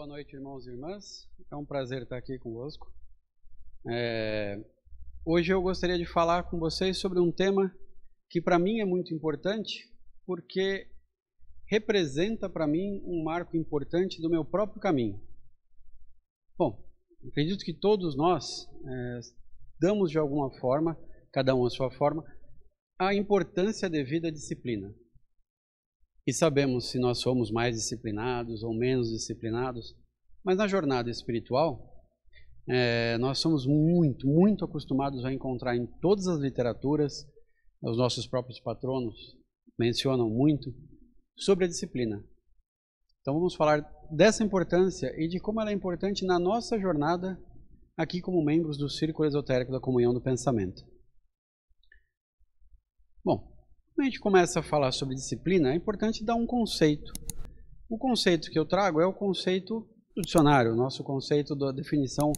Boa noite, irmãos e irmãs. É um prazer estar aqui convosco. Hoje eu gostaria de falar com vocês sobre um tema que para mim é muito importante, porque representa para mim um marco importante do meu próprio caminho. Bom, acredito que todos nós damos de alguma forma, cada um a sua forma, a importância devida à disciplina. E sabemos se nós somos mais disciplinados ou menos disciplinados, mas na jornada espiritual, nós somos muito acostumados a encontrar em todas as literaturas, os nossos próprios patronos mencionam muito sobre a disciplina. Então vamos falar dessa importância e de como ela é importante na nossa jornada aqui como membros do Círculo Esotérico da Comunhão do Pensamento. Bom, quando a gente começa a falar sobre disciplina, é importante dar um conceito. O conceito que eu trago é o conceito do dicionário, o nosso conceito da definição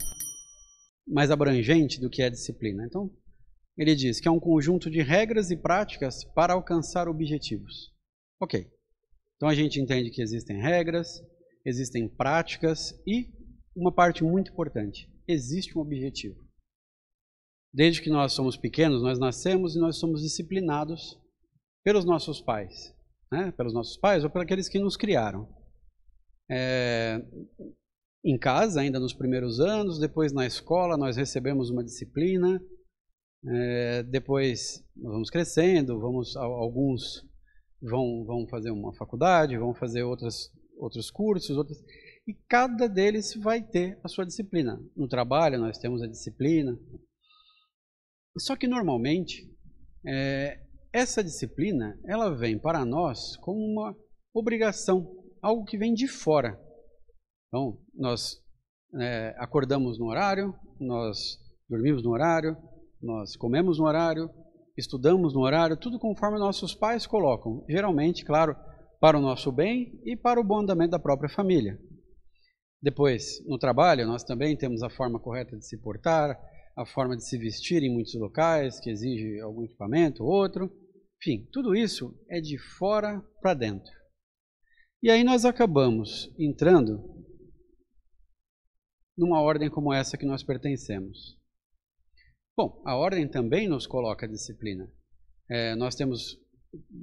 mais abrangente do que é disciplina. Então, ele diz que é um conjunto de regras e práticas para alcançar objetivos. Ok. Então a gente entende que existem regras, existem práticas e uma parte muito importante, existe um objetivo. Desde que nós somos pequenos, nós nascemos e nós somos disciplinados pelos nossos pais, né? Pelos nossos pais ou por aqueles que nos criaram. Em casa, ainda nos primeiros anos, depois na escola nós recebemos uma disciplina, depois nós vamos crescendo, alguns vão fazer uma faculdade, vão fazer outros cursos, e cada deles vai ter a sua disciplina. No trabalho nós temos a disciplina, só que normalmente essa disciplina, ela vem para nós como uma obrigação, algo que vem de fora. Então, nós acordamos no horário, nós dormimos no horário, nós comemos no horário, estudamos no horário, tudo conforme nossos pais colocam. Geralmente, claro, para o nosso bem e para o bom andamento da própria família. Depois, no trabalho, nós também temos a forma correta de se portar, a forma de se vestir em muitos locais, que exige algum equipamento ou outro. Enfim, tudo isso é de fora para dentro. E aí nós acabamos entrando numa ordem como essa que nós pertencemos. Bom, a ordem também nos coloca a disciplina. Nós temos,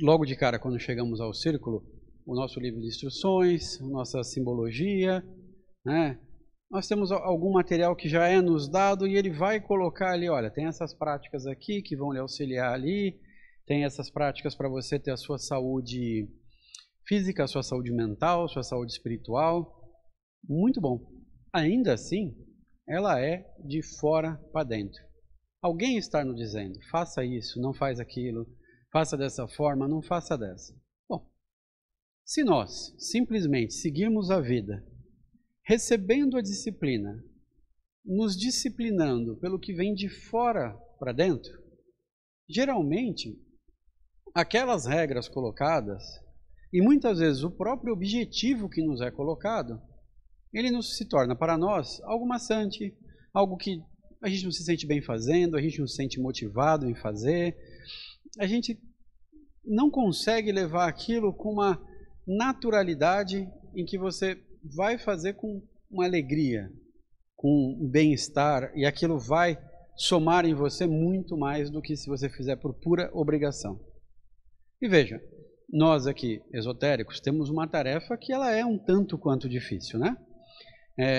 logo de cara, quando chegamos ao círculo, o nosso livro de instruções, nossa simbologia, né? Nós temos algum material que já é nos dado e ele vai colocar ali, olha, tem essas práticas aqui que vão lhe auxiliar ali, tem essas práticas para você ter a sua saúde física, a sua saúde mental, a sua saúde espiritual. Muito bom. Ainda assim, ela é de fora para dentro. Alguém está nos dizendo, faça isso, não faz aquilo, faça dessa forma, não faça dessa. Bom, se nós simplesmente seguirmos a vida recebendo a disciplina, nos disciplinando pelo que vem de fora para dentro, geralmente aquelas regras colocadas e muitas vezes o próprio objetivo que nos é colocado, ele nos se torna para nós algo maçante, algo que a gente não se sente bem fazendo, a gente não se sente motivado em fazer, a gente não consegue levar aquilo com uma naturalidade em que você vai fazer com uma alegria, com um bem-estar, e aquilo vai somar em você muito mais do que se você fizer por pura obrigação. E veja, nós aqui, esotéricos, temos uma tarefa que ela é um tanto quanto difícil, né?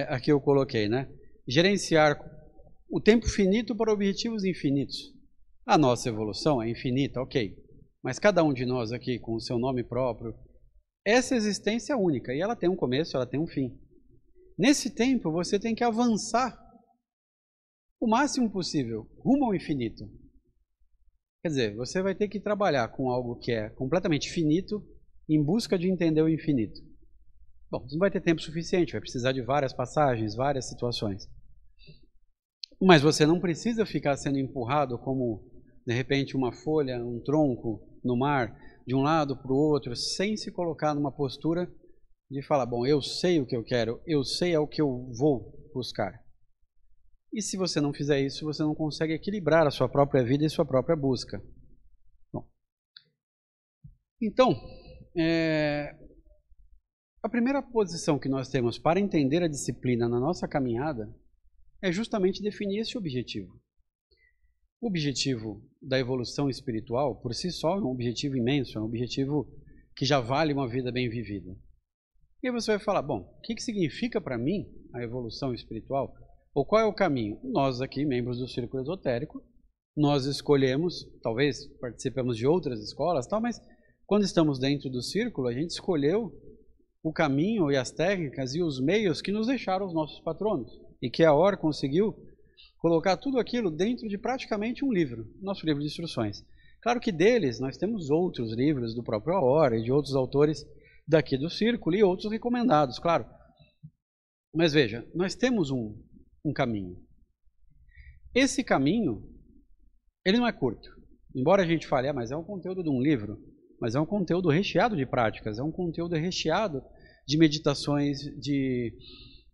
Aqui eu coloquei, né? Gerenciar o tempo finito para objetivos infinitos. A nossa evolução é infinita, ok. Mas cada um de nós aqui, com o seu nome próprio, essa existência é única e ela tem um começo, ela tem um fim. Nesse tempo, você tem que avançar o máximo possível, rumo ao infinito. Quer dizer, você vai ter que trabalhar com algo que é completamente finito em busca de entender o infinito. Bom, você não vai ter tempo suficiente, vai precisar de várias passagens, várias situações. Mas você não precisa ficar sendo empurrado como, de repente, uma folha, um tronco no mar, de um lado para o outro, sem se colocar numa postura de falar, bom, eu sei o que eu quero, eu sei ao que eu vou buscar. E se você não fizer isso, você não consegue equilibrar a sua própria vida e sua própria busca. Bom, então, A primeira posição que nós temos para entender a disciplina na nossa caminhada é justamente definir esse objetivo. O objetivo da evolução espiritual, por si só, é um objetivo imenso, é um objetivo que já vale uma vida bem vivida. E aí você vai falar, bom, o que significa para mim a evolução espiritual? Ou qual é o caminho? Nós aqui, membros do Círculo Esotérico, nós escolhemos, talvez participemos de outras escolas, tal, mas quando estamos dentro do Círculo, a gente escolheu o caminho e as técnicas e os meios que nos deixaram os nossos patronos. E que a OR conseguiu colocar tudo aquilo dentro de praticamente um livro, nosso livro de instruções. Claro que deles nós temos outros livros do próprio OR e de outros autores daqui do Círculo e outros recomendados, claro. Mas veja, nós temos um caminho. Esse caminho, ele não é curto. Embora a gente fale, mas é um conteúdo de um livro, mas é um conteúdo recheado de práticas, é um conteúdo recheado de meditações, de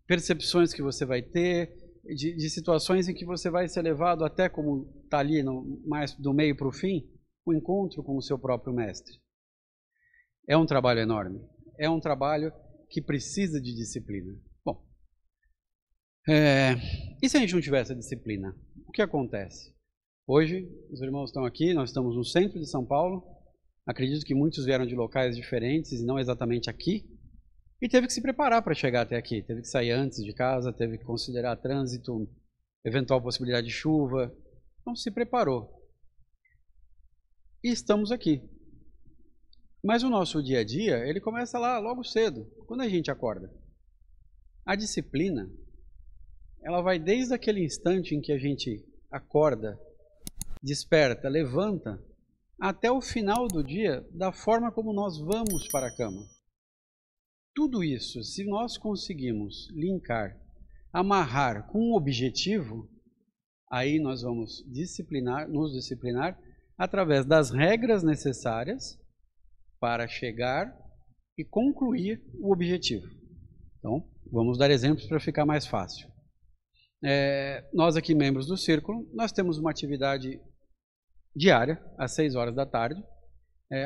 percepções que você vai ter, de situações em que você vai ser levado até, como está ali mais do meio para o fim, o encontro com o seu próprio mestre. É um trabalho enorme, é um trabalho que precisa de disciplina. Bom, e se a gente não tiver essa disciplina? O que acontece? Hoje, os irmãos estão aqui, nós estamos no centro de São Paulo, acredito que muitos vieram de locais diferentes e não exatamente aqui, e teve que se preparar para chegar até aqui, teve que sair antes de casa, teve que considerar trânsito, eventual possibilidade de chuva, então se preparou. E estamos aqui. Mas o nosso dia a dia, ele começa lá logo cedo, quando a gente acorda. A disciplina, ela vai desde aquele instante em que a gente acorda, desperta, levanta, até o final do dia, da forma como nós vamos para a cama. Tudo isso, se nós conseguimos linkar, amarrar com um objetivo, aí nós vamos nos disciplinar através das regras necessárias para chegar e concluir o objetivo. Então, vamos dar exemplos para ficar mais fácil. Nós aqui, membros do Círculo, nós temos uma atividade diária, às 6 horas da tarde.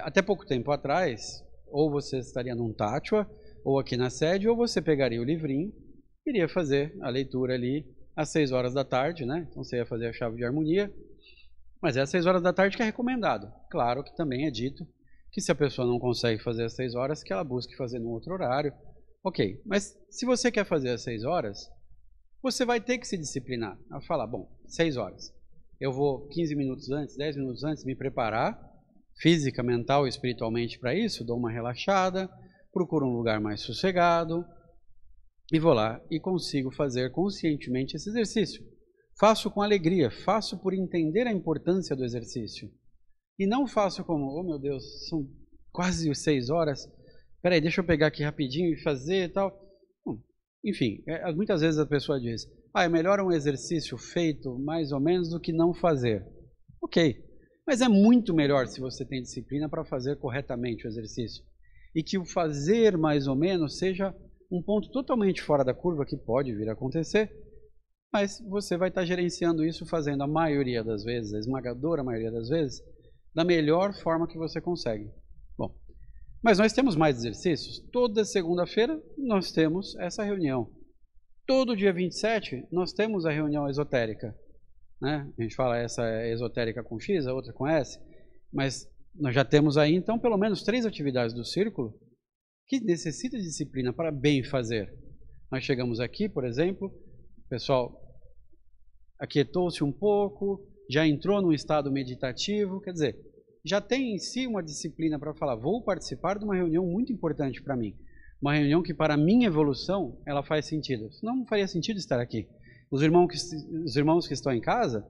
Até pouco tempo atrás, ou você estaria num tátua, ou aqui na sede, ou você pegaria o livrinho, iria fazer a leitura ali às 6 horas da tarde, né? Então você ia fazer a chave de harmonia, mas é às 6 horas da tarde que é recomendado. Claro que também é dito que se a pessoa não consegue fazer às 6 horas, que ela busque fazer num outro horário. Ok, mas se você quer fazer às 6 horas, você vai ter que se disciplinar a falar, bom, 6 horas. Eu vou 15 minutos antes, 10 minutos antes me preparar, física, mental e espiritualmente para isso, dou uma relaxada, procuro um lugar mais sossegado e vou lá e consigo fazer conscientemente esse exercício. Faço com alegria, faço por entender a importância do exercício. E não faço como, oh meu Deus, são quase 6 horas, peraí, deixa eu pegar aqui rapidinho e fazer e tal. Enfim, muitas vezes a pessoa diz, é melhor um exercício feito mais ou menos do que não fazer. Ok, mas é muito melhor se você tem disciplina para fazer corretamente o exercício. E que o fazer mais ou menos seja um ponto totalmente fora da curva, que pode vir a acontecer, mas você vai estar gerenciando isso fazendo a maioria das vezes, a esmagadora maioria das vezes, da melhor forma que você consegue. Bom, mas nós temos mais exercícios. Toda segunda-feira nós temos essa reunião. Todo dia 27 nós temos a reunião esotérica. Né? A gente fala essa é esotérica com X, a outra com S, mas nós já temos aí então pelo menos 3 atividades do Círculo que necessitam de disciplina para bem fazer. Nós chegamos aqui, por exemplo, o pessoal aquietou-se um pouco, já entrou num estado meditativo, quer dizer, já tem em si uma disciplina para falar, vou participar de uma reunião muito importante para mim, uma reunião que para a minha evolução ela faz sentido, senão não faria sentido estar aqui. Os irmãos que estão em casa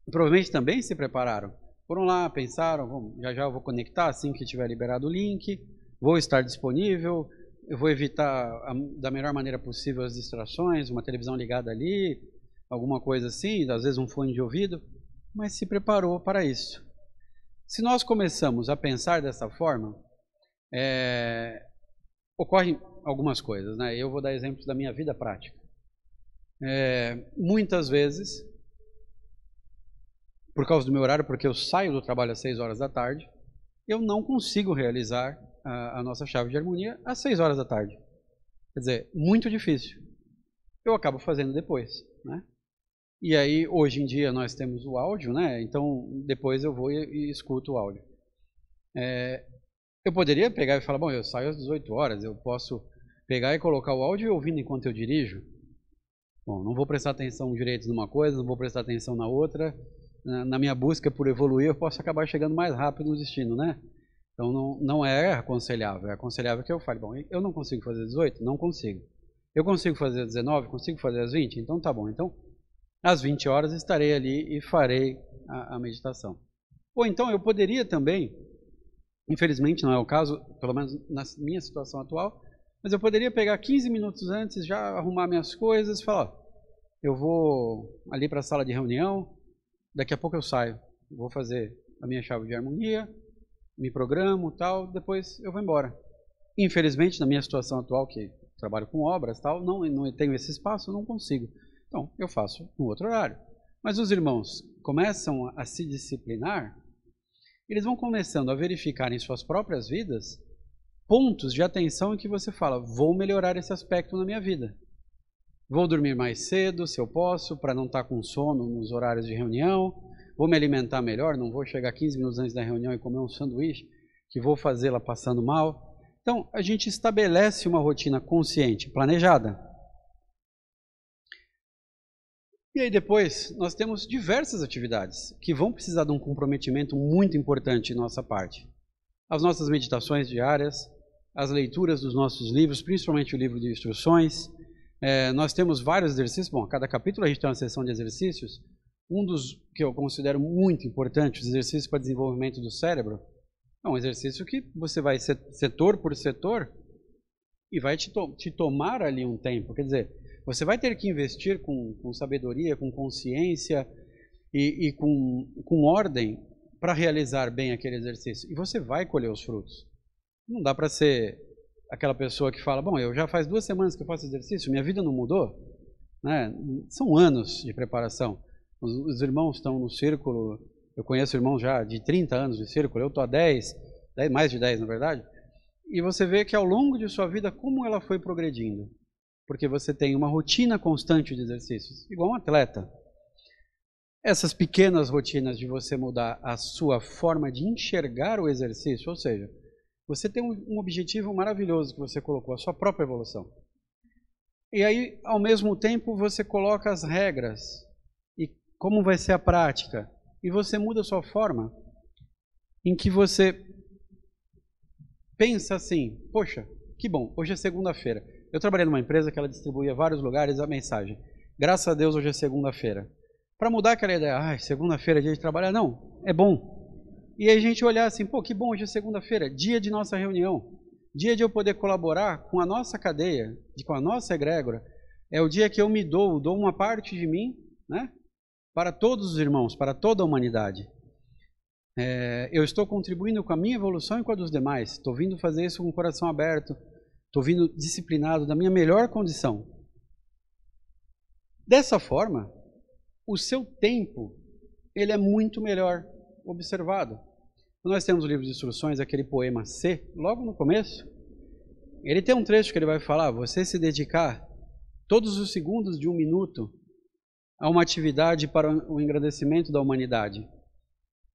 provavelmente também se prepararam, foram lá, pensaram, já eu vou conectar assim que tiver liberado o link, vou estar disponível, eu vou evitar da melhor maneira possível as distrações, uma televisão ligada ali, alguma coisa assim, às vezes um fone de ouvido, mas se preparou para isso. Se nós começamos a pensar dessa forma, ocorrem algumas coisas, né? Eu vou dar exemplos da minha vida prática. Muitas vezes, por causa do meu horário, porque eu saio do trabalho às 6 horas da tarde, eu não consigo realizar a nossa chave de harmonia às 6 horas da tarde. Quer dizer, muito difícil. Eu acabo fazendo depois, né? E aí, hoje em dia, nós temos o áudio, né? Então, depois eu vou e escuto o áudio. Eu poderia pegar e falar, bom, eu saio às 18 horas, eu posso pegar e colocar o áudio e ouvindo enquanto eu dirijo. Bom, não vou prestar atenção direito numa coisa, não vou prestar atenção na outra. Na minha busca por evoluir, eu posso acabar chegando mais rápido no destino, né? Então, não é aconselhável. É aconselhável que eu fale, bom, eu não consigo fazer 18? Não consigo. Eu consigo fazer 19? Consigo fazer às 20? Então, tá bom. Então, às 20 horas estarei ali e farei a meditação. Ou então, eu poderia também, infelizmente não é o caso, pelo menos na minha situação atual, mas eu poderia pegar 15 minutos antes, já arrumar minhas coisas e falar, ó, eu vou ali para a sala de reunião, daqui a pouco eu saio, vou fazer a minha chave de harmonia, me programo, tal, depois eu vou embora. Infelizmente, na minha situação atual, que trabalho com obras, tal, não tenho esse espaço, não consigo. Então, eu faço um outro horário. Mas os irmãos começam a se disciplinar, eles vão começando a verificar em suas próprias vidas pontos de atenção em que você fala, vou melhorar esse aspecto na minha vida. Vou dormir mais cedo, se eu posso, para não estar com sono nos horários de reunião. Vou me alimentar melhor, não vou chegar 15 minutos antes da reunião e comer um sanduíche, que vou fazê-la passando mal. Então, a gente estabelece uma rotina consciente, planejada. E aí depois, nós temos diversas atividades que vão precisar de um comprometimento muito importante em nossa parte. As nossas meditações diárias, as leituras dos nossos livros, principalmente o livro de instruções. Nós temos vários exercícios. Bom, a cada capítulo a gente tem uma sessão de exercícios. Um dos que eu considero muito importante, os exercícios para desenvolvimento do cérebro, é um exercício que você vai setor por setor e vai te tomar ali um tempo. Quer dizer, você vai ter que investir com sabedoria, com consciência e com ordem para realizar bem aquele exercício. E você vai colher os frutos. Não dá para ser aquela pessoa que fala, bom, eu já faz 2 semanas que eu faço exercício, minha vida não mudou. Né? São anos de preparação. Os irmãos estão no círculo, eu conheço irmãos já de 30 anos de círculo, eu estou há 10, mais de 10 na verdade, e você vê que ao longo de sua vida, como ela foi progredindo. Porque você tem uma rotina constante de exercícios, igual um atleta. Essas pequenas rotinas de você mudar a sua forma de enxergar o exercício, ou seja, você tem um objetivo maravilhoso que você colocou, a sua própria evolução. E aí, ao mesmo tempo, você coloca as regras e como vai ser a prática. E você muda a sua forma em que você pensa assim, poxa, que bom, hoje é segunda-feira. Eu trabalhei numa empresa que ela distribuía a vários lugares a mensagem. Graças a Deus, hoje é segunda-feira. Para mudar aquela ideia, segunda-feira é dia de trabalhar. Não, é bom. E aí a gente olhar assim, pô, que bom, hoje é segunda-feira, dia de nossa reunião. Dia de eu poder colaborar com a nossa cadeia, com a nossa egrégora. É o dia que eu me dou uma parte de mim, né, para todos os irmãos, para toda a humanidade. Eu estou contribuindo com a minha evolução e com a dos demais. Estou vindo fazer isso com o coração aberto. Estou vindo disciplinado da minha melhor condição. Dessa forma, o seu tempo ele é muito melhor observado. Nós temos o livro de instruções, aquele poema C, logo no começo. Ele tem um trecho que ele vai falar, você se dedicar todos os segundos de 1 minuto a uma atividade para o engrandecimento da humanidade.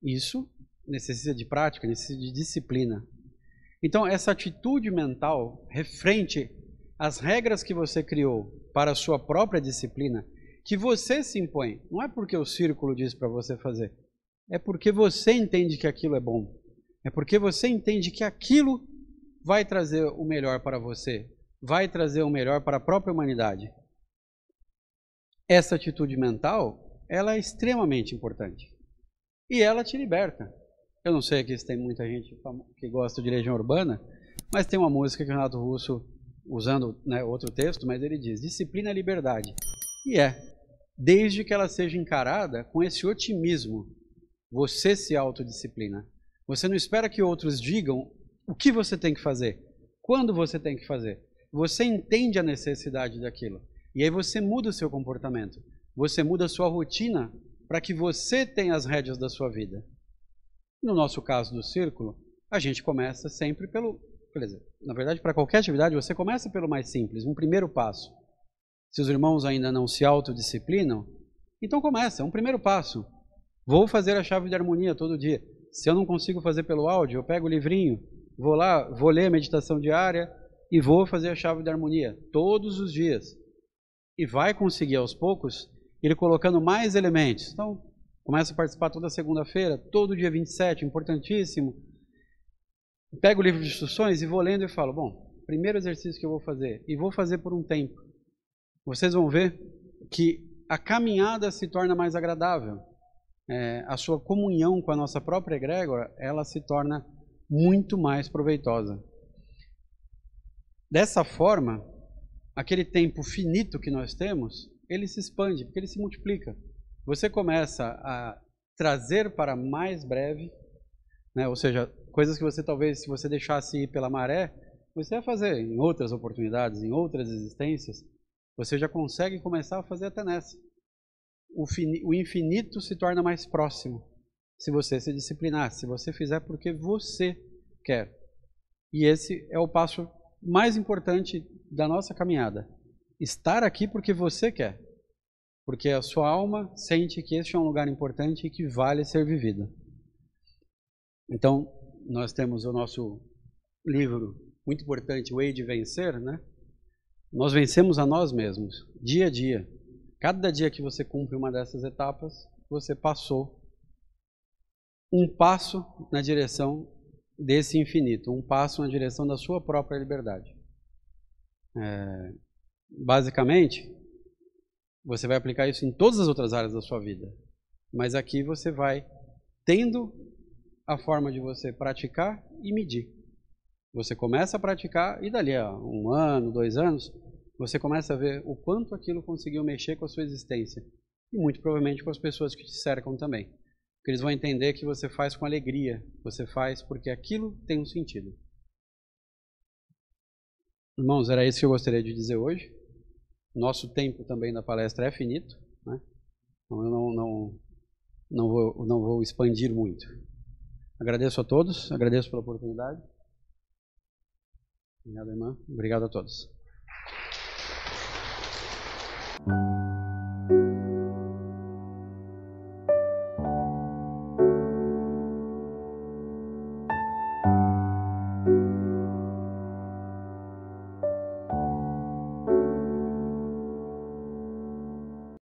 Isso necessita de prática, necessita de disciplina. Então, essa atitude mental referente às regras que você criou para a sua própria disciplina, que você se impõe, não é porque o círculo diz para você fazer, é porque você entende que aquilo é bom, é porque você entende que aquilo vai trazer o melhor para você, vai trazer o melhor para a própria humanidade. Essa atitude mental, ela é extremamente importante. E ela te liberta. Eu não sei aqui se tem muita gente que gosta de Legião Urbana, mas tem uma música que o Renato Russo, usando, né, outro texto, mas ele diz, disciplina é liberdade. E desde que ela seja encarada com esse otimismo, você se autodisciplina. Você não espera que outros digam o que você tem que fazer, quando você tem que fazer. Você entende a necessidade daquilo. E aí você muda o seu comportamento. Você muda a sua rotina para que você tenha as rédeas da sua vida. No nosso caso do círculo, a gente começa sempre pelo beleza. Na verdade, para qualquer atividade, você começa pelo mais simples, um primeiro passo. Se os irmãos ainda não se autodisciplinam, então começa, é um primeiro passo. Vou fazer a chave de harmonia todo dia. Se eu não consigo fazer pelo áudio, eu pego o livrinho, vou lá, vou ler a meditação diária e vou fazer a chave de harmonia todos os dias. E vai conseguir aos poucos ir colocando mais elementos. Então, começa a participar toda segunda-feira, todo dia 27, importantíssimo. Pego o livro de instruções e vou lendo e falo, bom, primeiro exercício que eu vou fazer, e vou fazer por um tempo. Vocês vão ver que a caminhada se torna mais agradável. A sua comunhão com a nossa própria egrégora, ela se torna muito mais proveitosa. Dessa forma, aquele tempo finito que nós temos, ele se expande, porque ele se multiplica. Você começa a trazer para mais breve, né? Ou seja, coisas que você talvez, se você deixasse ir pela maré, você ia fazer em outras oportunidades, em outras existências, você já consegue começar a fazer até nessa. O infinito se torna mais próximo, se você se disciplinar, se você fizer porque você quer. E esse é o passo mais importante da nossa caminhada. Estar aqui porque você quer. Porque a sua alma sente que este é um lugar importante e que vale ser vivido. Então, nós temos o nosso livro muito importante, O Way de Vencer, né? Nós vencemos a nós mesmos, dia a dia. Cada dia que você cumpre uma dessas etapas, você passou um passo na direção desse infinito, um passo na direção da sua própria liberdade. Basicamente, você vai aplicar isso em todas as outras áreas da sua vida, mas aqui você vai tendo a forma de você praticar e medir. Você começa a praticar e dali a 1 ano, 2 anos, você começa a ver o quanto aquilo conseguiu mexer com a sua existência. E muito provavelmente com as pessoas que te cercam também. Porque eles vão entender que você faz com alegria, você faz porque aquilo tem um sentido. Irmãos, era isso que eu gostaria de dizer hoje. Nosso tempo também da palestra é finito, né? Então eu não vou expandir muito. Agradeço a todos, agradeço pela oportunidade. Obrigado, irmã. Obrigado a todos.